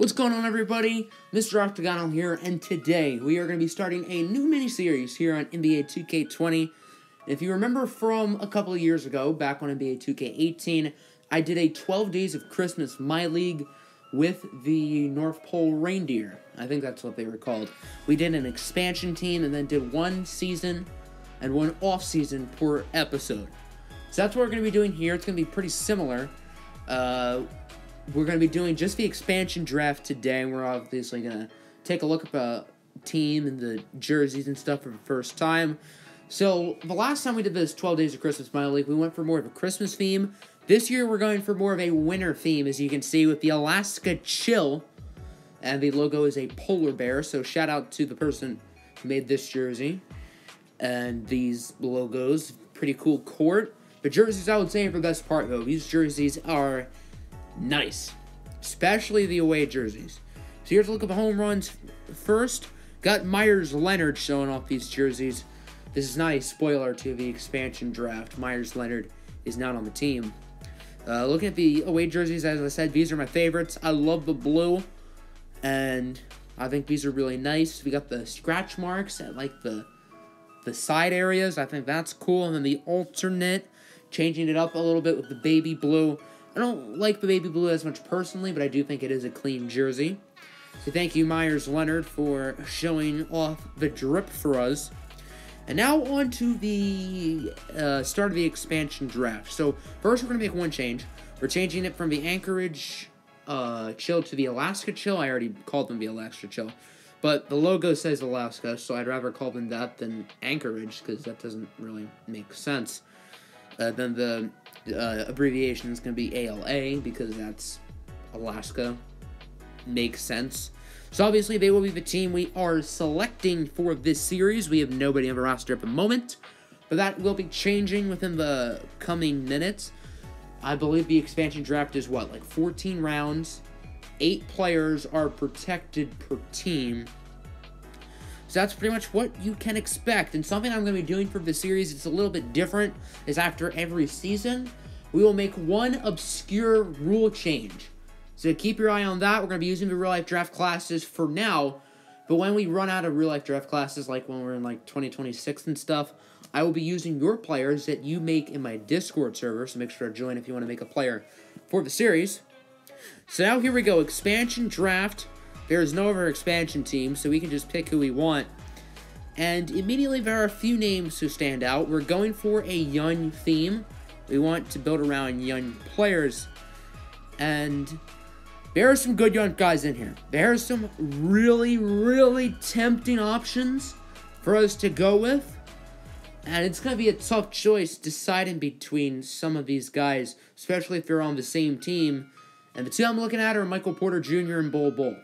What's going on, everybody? Mr. Octagonal here, and today we are going to be starting a new mini-series here on NBA 2K20. If you remember from a couple of years ago, back on NBA 2K18, I did a 12 Days of Christmas MyLeague with the North Pole Reindeer. I think that's what they were called. We did an expansion team and then did one season and one off-season per episode. So that's what we're going to be doing here. It's going to be pretty similar. We're going to be doing just the expansion draft today, and we're obviously going to take a look at the team and the jerseys and stuff for the first time. So, the last time we did this 12 Days of Christmas MyLeague, we went for more of a Christmas theme. This year, we're going for more of a winter theme, as you can see, with the Alaska Chill. And the logo is a polar bear, so shout out to the person who made this jersey. And these logos, pretty cool court. The jerseys, I would say, are the best part, though. These jerseys are nice, especially the away jerseys. So here's a look at the home runs first. Got Myers-Leonard showing off these jerseys. This is not a spoiler to the expansion draft. Myers-Leonard is not on the team. Looking at the away jerseys, as I said, these are my favorites. I love the blue, and I think these are really nice. We got the scratch marks at like the side areas. I think that's cool. And then the alternate, changing it up a little bit with the baby blue. I don't like the baby blue as much personally, but I do think it is a clean jersey. So thank you, Myers-Leonard, for showing off the drip for us. And now on to the start of the expansion draft. So first we're going to make one change. We're changing it from the Anchorage Chill to the Alaska Chill. I already called them the Alaska Chill. But the logo says Alaska, so I'd rather call them that than Anchorage, because that doesn't really make sense. Then the abbreviation is going to be ALA, because that's Alaska. Makes sense. So obviously they will be the team we are selecting for this series. We have nobody on the roster at the moment, but that will be changing within the coming minutes. I believe the expansion draft is what, like 14 rounds. 8 players are protected per team. So that's pretty much what you can expect. And something I'm going to be doing for this series, it's a little bit different, is after every season, we will make one obscure rule change. So keep your eye on that. We're going to be using the real-life draft classes for now. But when we run out of real-life draft classes, like when we're in like 2026 and stuff, I will be using your players that you make in my Discord server. So make sure to join if you want to make a player for the series. So now here we go. Expansion draft. There is no other expansion team, so we can just pick who we want. And immediately there are a few names who stand out. We're going for a young theme. We want to build around young players. And there are some good young guys in here. There are some really, really tempting options for us to go with. And it's going to be a tough choice deciding between some of these guys, especially if they're on the same team. And the two I'm looking at are Michael Porter Jr. and Bol Bol.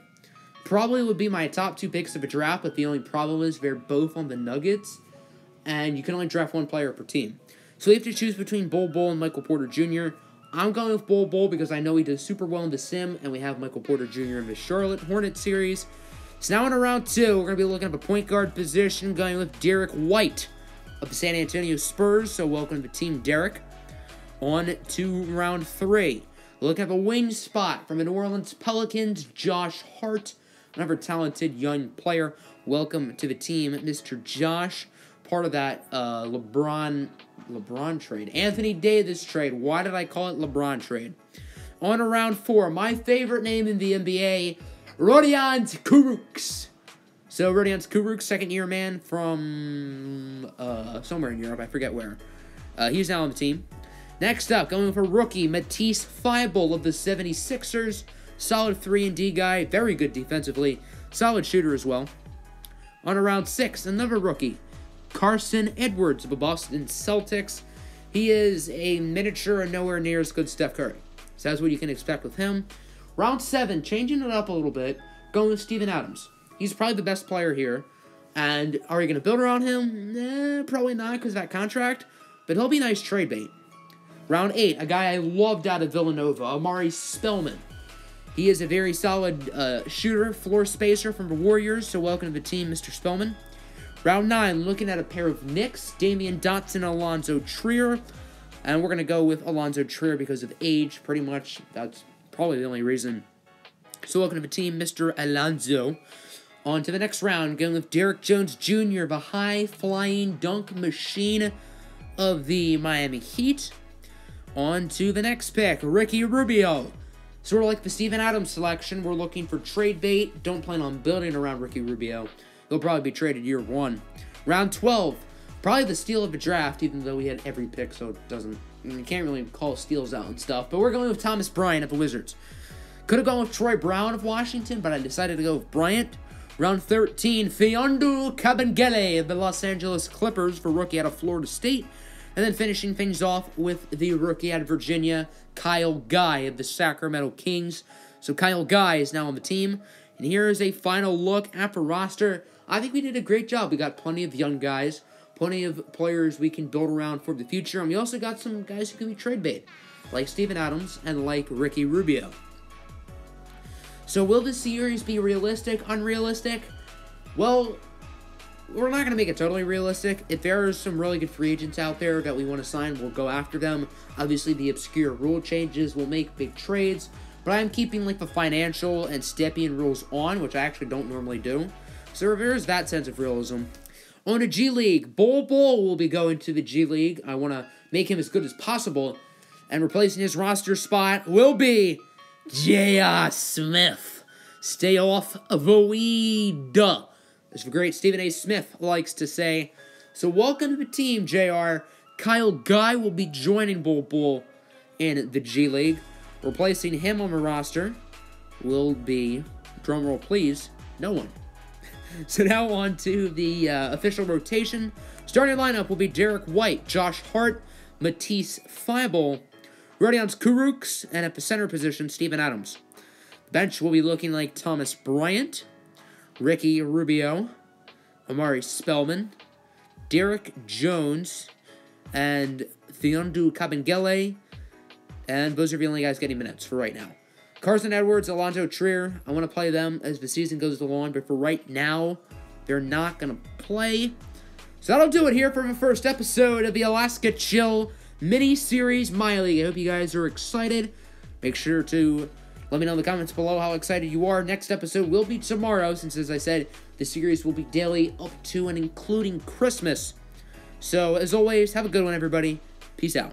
Probably would be my top 2 picks of a draft, but the only problem is they're both on the Nuggets, and you can only draft one player per team. So we have to choose between Bol Bol and Michael Porter Jr. I'm going with Bol Bol because I know he does super well in the sim, and we have Michael Porter Jr. in the Charlotte Hornets series. So now in round 2, we're going to be looking at the point guard position, going with Derek White of the San Antonio Spurs. So welcome to the team, Derek. On to round 3. Looking at the wing spot from the New Orleans Pelicans, Josh Hart. Another talented young player. Welcome to the team, Mr. Josh. Part of that LeBron trade. Anthony Davis trade. Why did I call it LeBron trade? On to round 4. My favorite name in the NBA, Rodion Kurucs. So Rodion Kurucs, second-year man from somewhere in Europe. I forget where. He's now on the team. Next up, going for rookie, Matisse Thybulle of the 76ers. Solid 3-and-D guy, very good defensively, solid shooter as well. On to round 6, another rookie, Carson Edwards of the Boston Celtics. He is a miniature and nowhere near as good as Steph Curry. So that's what you can expect with him. Round 7, changing it up a little bit, going with Steven Adams. He's probably the best player here. And are you going to build around him? Probably not because of that contract, but he'll be a nice trade bait. Round 8, a guy I loved out of Villanova, Amari Spellman. He is a very solid shooter, floor spacer from the Warriors, so welcome to the team, Mr. Spellman. Round 9, looking at a pair of Knicks, Damian Dotson and Alonzo Trier. And we're going to go with Alonzo Trier because of age, pretty much. That's probably the only reason So welcome to the team, Mr. Alonso. On to the next round, going with Derek Jones Jr., the high-flying dunk machine of the Miami Heat. On to the next pick, Ricky Rubio. Sort of like the Steven Adams selection, we're looking for trade bait. Don't plan on building around Ricky Rubio. He'll probably be traded year 1. Round 12, probably the steal of the draft, even though we had every pick, so it doesn't... You can't really call steals out and stuff. But we're going with Thomas Bryant of the Wizards. Could have gone with Troy Brown of Washington, but I decided to go with Bryant. Round 13, Fiondu Kabengele of the Los Angeles Clippers for rookie out of Florida State. And then finishing things off with the rookie out of Virginia, Kyle Guy of the Sacramento Kings. So Kyle Guy is now on the team. And here is a final look at the roster. I think we did a great job. We got plenty of young guys, plenty of players we can build around for the future. And we also got some guys who can be trade bait, like Steven Adams and like Ricky Rubio. So will this series be realistic, unrealistic? Well, we're not going to make it totally realistic. If there are some really good free agents out there that we want to sign, we'll go after them. Obviously, the obscure rule changes will make big trades, but I'm keeping like the financial and Stepien rules on, which I actually don't normally do. So there's that sense of realism. On to G League, Bol will be going to the G League. I want to make him as good as possible, and replacing his roster spot will be J.R. Smith. Stay off the weed, as the great Stephen A. Smith likes to say. So welcome to the team, JR. Kyle Guy will be joining Bol in the G League. Replacing him on the roster will be, drumroll please, no one. So now on to the official rotation. Starting lineup will be Derek White, Josh Hart, Matisse Thybulle, Rodions Kurucs, and at the center position, Steven Adams. The bench will be looking like Thomas Bryant, Ricky Rubio, Amari Spellman, Derek Jones, and Fiondu Kabengele, and those are the only guys getting minutes for right now. Carson Edwards, Alonzo Trier, I want to play them as the season goes along, but for right now, they're not going to play. So that'll do it here for the first episode of the Alaska Chill mini-series MyLeague. I hope you guys are excited. Make sure to let me know in the comments below how excited you are. Next episode will be tomorrow, since, as I said, the series will be daily up to and including Christmas. So, as always, have a good one, everybody. Peace out.